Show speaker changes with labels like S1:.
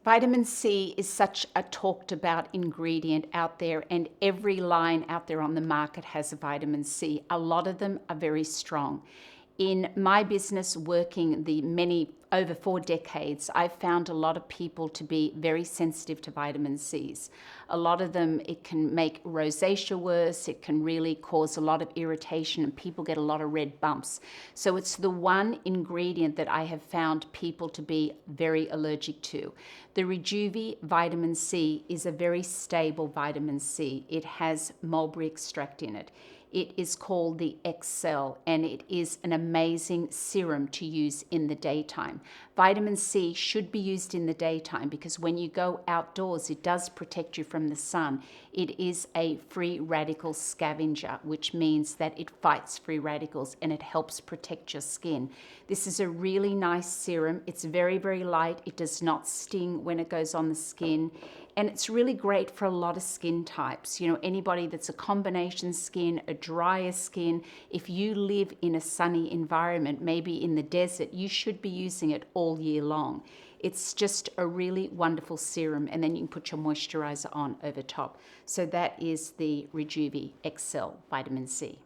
S1: Vitamin C is such a talked about ingredient out there, and every line out there on the market has a vitamin C. A lot of them are very strong. In my business, working the many over 4 decades, I've found a lot of people to be very sensitive to vitamin C's. A lot of them, it can make rosacea worse, it can really cause a lot of irritation, and people get a lot of red bumps. So it's the one ingredient that I have found people to be very allergic to. The Rejuvi vitamin C is a very stable vitamin C. It has mulberry extract in it. It is called the Excel, and it is an amazing serum to use in the daytime. Vitamin C should be used in the daytime because when you go outdoors, it does protect you from the sun. It is a free radical scavenger, which means that it fights free radicals and it helps protect your skin. This is a really nice serum. It's very, very light. It does not sting when it goes on the skin. And it's really great for a lot of skin types. You know, anybody that's a combination skin, a drier skin. If you live in a sunny environment, maybe in the desert, you should be using it all year long. It's just a really wonderful serum, and then you can put your moisturizer on over top. So that is the Rejuvi Excel Vitamin C.